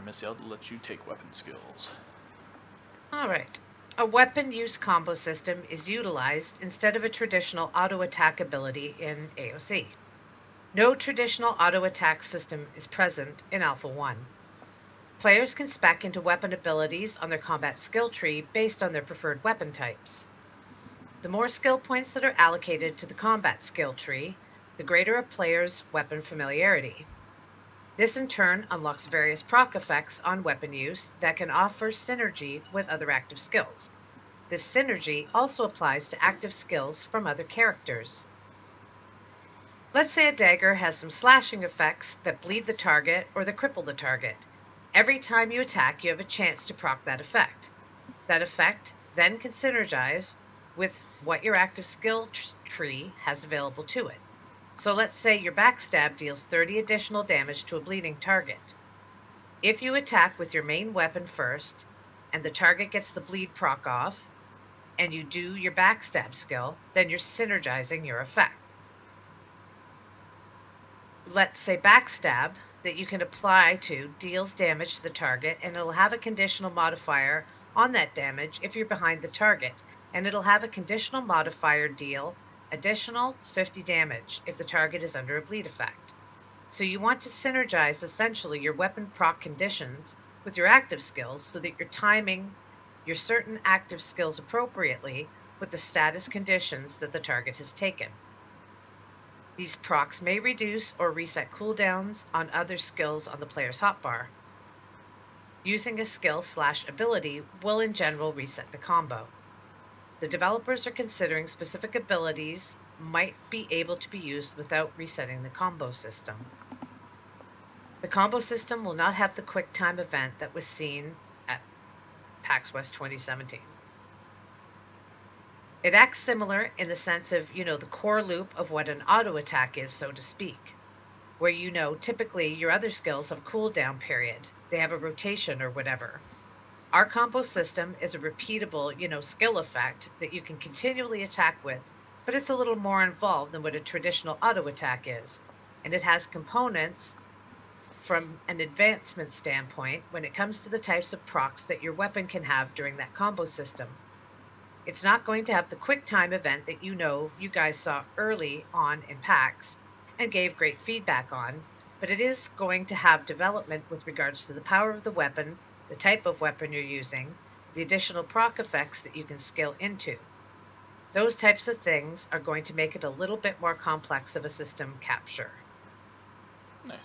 Missy, I'll let you take weapon skills. All right. A weapon use combo system is utilized instead of a traditional auto attack ability in AOC. No traditional auto attack system is present in Alpha 1. Players can spec into weapon abilities on their combat skill tree based on their preferred weapon types. The more skill points that are allocated to the combat skill tree, the greater a player's weapon familiarity. This in turn unlocks various proc effects on weapon use that can offer synergy with other active skills. This synergy also applies to active skills from other characters. Let's say a dagger has some slashing effects that bleed the target or that cripple the target. Every time you attack, you have a chance to proc that effect. That effect then can synergize with what your active skill tree has available to it. So let's say your backstab deals 30 additional damage to a bleeding target. If you attack with your main weapon first, and the target gets the bleed proc off, and you do your backstab skill, then you're synergizing your effect. Let's say backstab that you can apply to deals damage to the target, and it'll have a conditional modifier on that damage if you're behind the target, and it'll have a conditional modifier deal additional 50 damage if the target is under a bleed effect. So you want to synergize essentially your weapon proc conditions with your active skills so that you're timing your certain active skills appropriately with the status conditions that the target has taken. These procs may reduce or reset cooldowns on other skills on the player's hotbar. Using a skill/ability will in general reset the combo. The developers are considering specific abilities might be able to be used without resetting the combo system. The combo system will not have the quick time event that was seen at PAX West 2017. It acts similar in the sense of, the core loop of what an auto attack is, so to speak, where typically your other skills have cooldown period. They have a rotation or whatever. Our combo system is a repeatable, skill effect that you can continually attack with, but it's a little more involved than what a traditional auto attack is. And it has components from an advancement standpoint when it comes to the types of procs that your weapon can have during that combo system. It's not going to have the quick time event that you guys saw early on in PAX and gave great feedback on, but it is going to have development with regards to the power of the weapon, the type of weapon you're using, the additional proc effects that you can skill into. Those types of things are going to make it a little bit more complex of a system capture. Nice.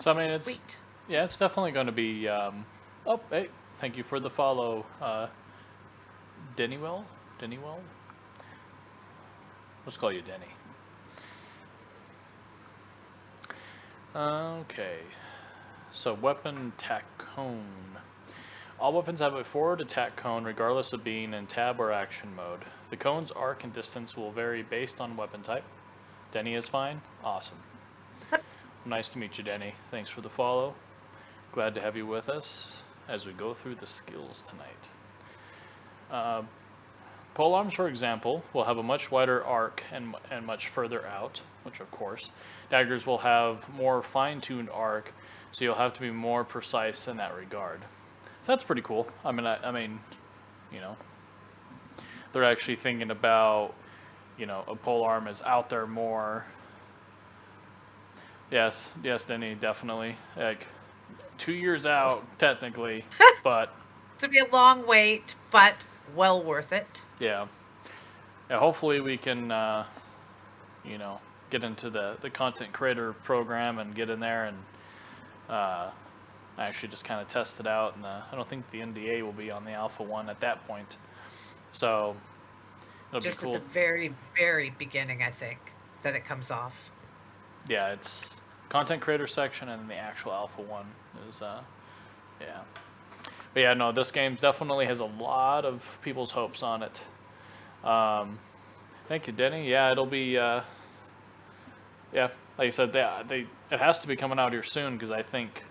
So I mean, it's definitely going to be. Oh, hey, thank you for the follow, Dennywell. Dennywell. Let's call you Denny. Okay. So weapon attack cone. All weapons have a forward attack cone regardless of being in tab or action mode. The cone's arc and distance will vary based on weapon type. Denny is fine? Awesome. Nice to meet you, Denny. Thanks for the follow. Glad to have you with us as we go through the skills tonight. Polearms, for example, will have a much wider arc and much further out, which of course. Daggers will have more fine-tuned arc, so you'll have to be more precise in that regard. So that's pretty cool. I mean, they're actually thinking about, a polearm is out there more. Yes, Denny, definitely. Like 2 years out, technically, but It's be a long wait, but well worth it. Yeah. Hopefully we can, get into the content creator program and get in there and actually just kind of test it out. And I don't think the NDA will be on the Alpha 1 at that point. So it'll just be cool. At the very, very beginning, I think, that it comes off. Yeah, it's content creator section and the actual Alpha 1 is, yeah. But yeah, no, this game definitely has a lot of people's hopes on it. Thank you, Denny. Yeah, it'll be, yeah, like I said, it has to be coming out here soon because I think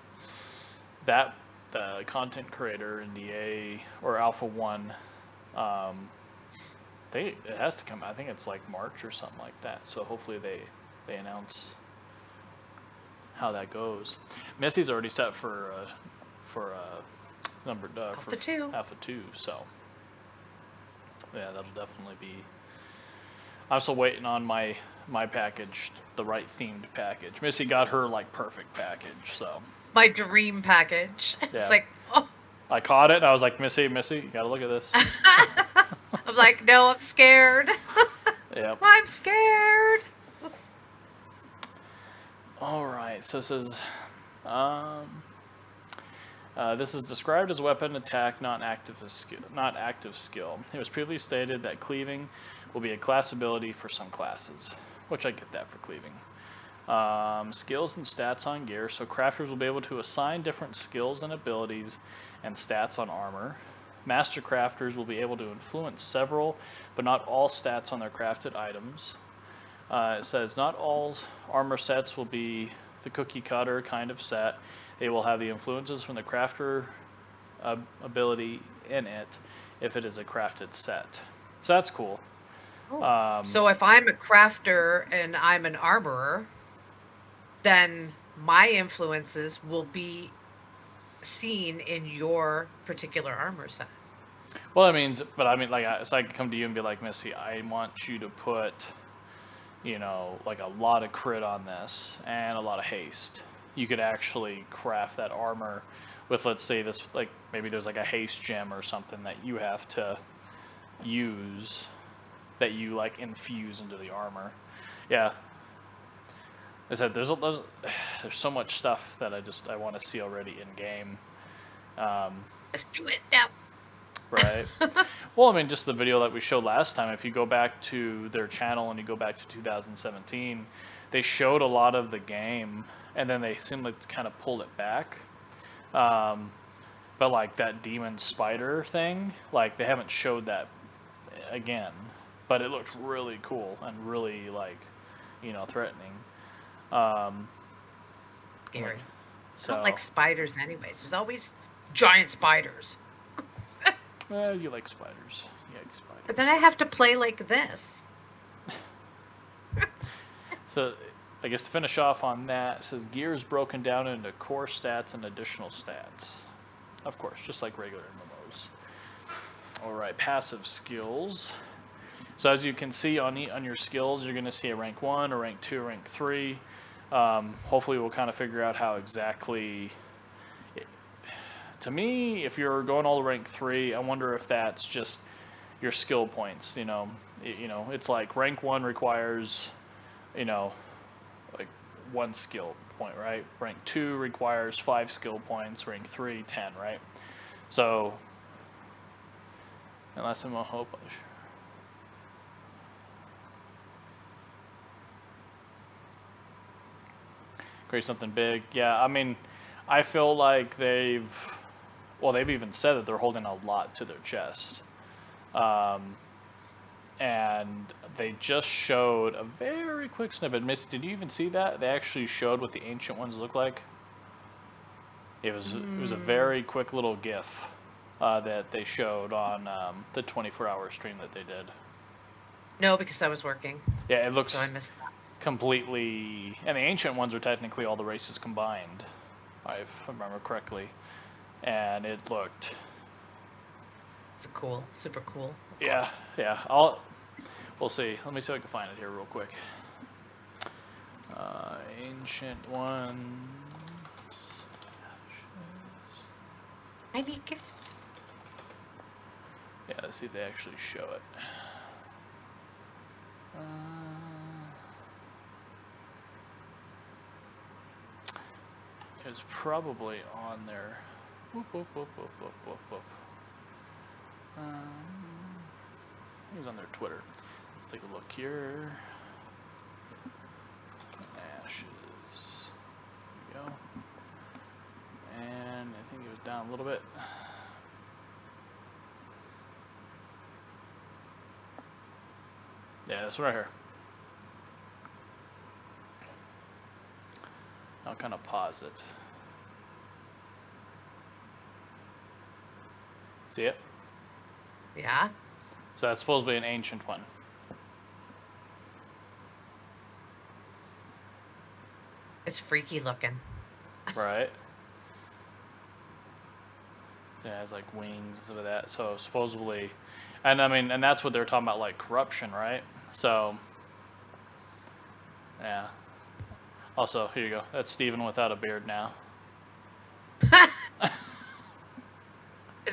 that the content creator NDA or Alpha 1, it has to come. I think it's like March or something like that. So hopefully they announce how that goes. Missy's already set for number for Alpha 2. Alpha 2, so yeah, that'll definitely be. I'm still waiting on my package, the right themed package. Missy got her like perfect package, so. My dream package. Yeah. It's like, oh. I caught it and I was like, Missy, you gotta look at this. I'm like, no, I'm scared. Yep. I'm scared. All right, so it says, this is described as weapon attack, not active skill. It was previously stated that cleaving will be a class ability for some classes, which I get that for cleaving. Skills and stats on gear. So crafters will be able to assign different skills and abilities and stats on armor. Master crafters will be able to influence several, but not all stats on their crafted items. It says not all armor sets will be the cookie cutter kind of set. They will have the influences from the crafter ability in it if it is a crafted set. So that's cool. Oh. So if I'm a crafter and I'm an armorer, then my influences will be seen in your particular armor set. Well, that means, but I mean, like, so I could come to you and be like, Missy, I want you to put, you know, like a lot of crit on this and a lot of haste. You could actually craft that armor with, let's say, this, like, maybe there's like a haste gem or something that you have to use that you like infuse into the armor. Yeah. I said there's so much stuff that I want to see already in game. Let's do it now. Right. Well, I mean, just the video that we showed last time, if you go back to their channel and you go back to 2017, they showed a lot of the game and then they seemed like kind of pulled it back. But like that demon spider thing, like they haven't showed that again, but it looks really cool and really like, you know, threatening. Scary. So, I don't like spiders anyways. There's always giant spiders. Well, you like spiders. You like spiders. But then I have to play like this. So, I guess to finish off on that, it says gear is broken down into core stats and additional stats. Of course, just like regular MMOs. Alright, passive skills. So as you can see on your skills, you're going to see a rank 1, a rank 2, a rank 3. Hopefully we'll kind of figure out how exactly... To me, if you're going all the rank 3, I wonder if that's just your skill points. You know, it's like rank 1 requires, you know, like 1 skill point, right? Rank 2 requires 5 skill points. Rank 3, 10, right? So, unless I'm a hope. Create something big. Yeah, I mean, I feel like they've even said that they're holding a lot to their chest. And they just showed a very quick snippet. Missy, did you even see that? They actually showed what the ancient ones look like. It was a very quick little GIF that they showed on the 24-hour stream that they did. No, because I was working. Yeah, it looks so I missed that. Completely, and the ancient ones are technically all the races combined, if I remember correctly, and it looked. It's cool, super cool. Yeah, yeah. We'll see. Let me see if I can find it here real quick. Ancient ones. I need gifts. Yeah, let's see if they actually show it. It's probably on there. Whoop, whoop, whoop, whoop, whoop, whoop, whoop. He's on their Twitter. Let's take a look here. Ashes. There we go. And I think it was down a little bit. Yeah, it's right here. I'll kind of pause it. See it? Yeah. So that's supposed to be an ancient one. It's freaky looking. Right. Yeah, it has like wings and stuff like that. So supposedly, and I mean, and that's what they're talking about, like corruption, right? So, yeah. Also, here you go. That's Steven without a beard now. Is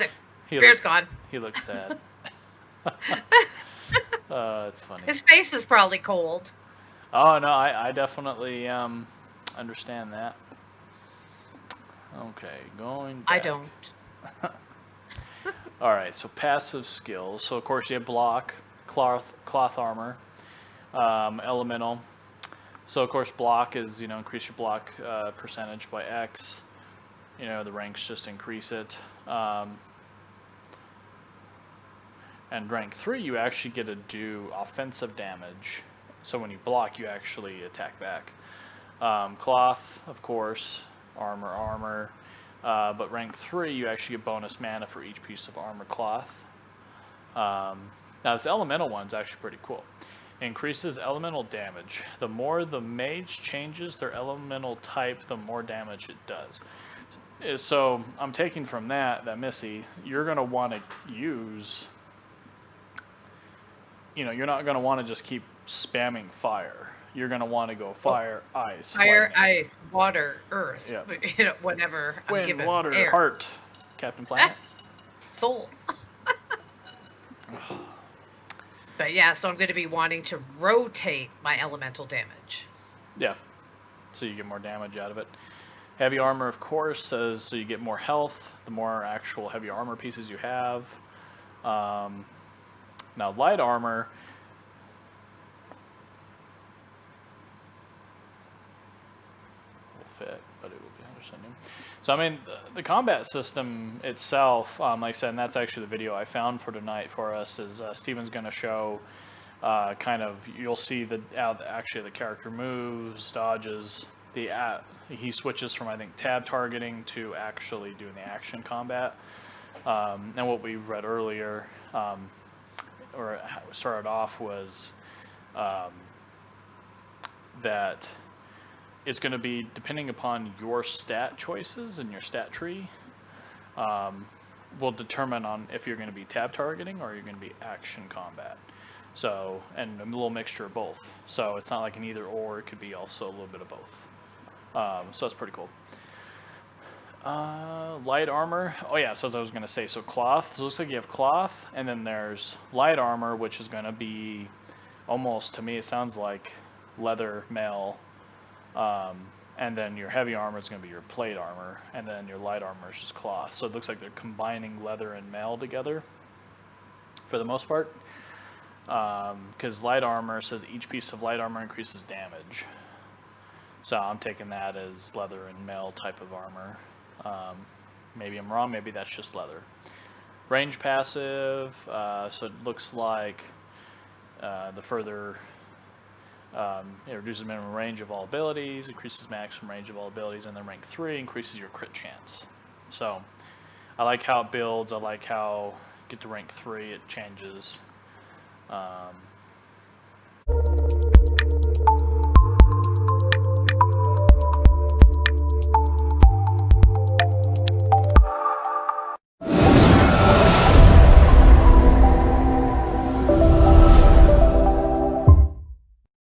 it? He Beard's looks, gone. he looks sad. It's funny. His face is probably cold. Oh no, I definitely understand that. Okay, going back. I don't. All right, so passive skills. So of course you have block, cloth armor, elemental. So of course block is, you know, increase your block percentage by X. You know, the ranks just increase it. And rank 3 you actually get to do offensive damage. So when you block you actually attack back. Cloth, of course, armor. But rank 3 you actually get bonus mana for each piece of armor cloth. Now this elemental one's actually pretty cool. Increases elemental damage. The more the mage changes their elemental type, the more damage it does. So I'm taking from that Missy, you're going to want to use, you know, you're not going to want to just keep spamming fire. You're going to want to go fire, ice, fire, lightning. ice, water, earth, Yep. you know, whatever I'm Wind, given. water, Air. heart, Captain Planet. Soul. But yeah, so I'm going to be wanting to rotate my elemental damage. Yeah, so you get more damage out of it. Heavy armor, of course, says so you get more health the more actual heavy armor pieces you have. Now light armor, will fit, but it will be understanding. So I mean, the combat system itself, like I said, and that's actually the video I found for tonight for us, is Steven's going to show kind of, you'll see actually the character moves, dodges, he switches from, I think, tab targeting to actually doing the action combat. And what we read earlier, or started off, was that it's going to be depending upon your stat choices and your stat tree, will determine on if you're going to be tab targeting or you're going to be action combat. So, and a little mixture of both. So it's not like an either or, it could be also a little bit of both. So that's pretty cool. Light armor. Oh yeah, so as I was going to say, so cloth. So it looks like you have cloth, and then there's light armor, which is going to be almost, to me, it sounds like leather, mail. And then your heavy armor is going to be your plate armor, and then your light armor is just cloth. So it looks like they're combining leather and mail together for the most part. Because light armor says each piece of light armor increases damage. So I'm taking that as leather and mail type of armor. Maybe I'm wrong, maybe that's just leather. Range passive, so it looks like the further it reduces minimum range of all abilities, increases maximum range of all abilities, and then rank 3 increases your crit chance. So I like how it builds, I like how get to rank 3 it changes.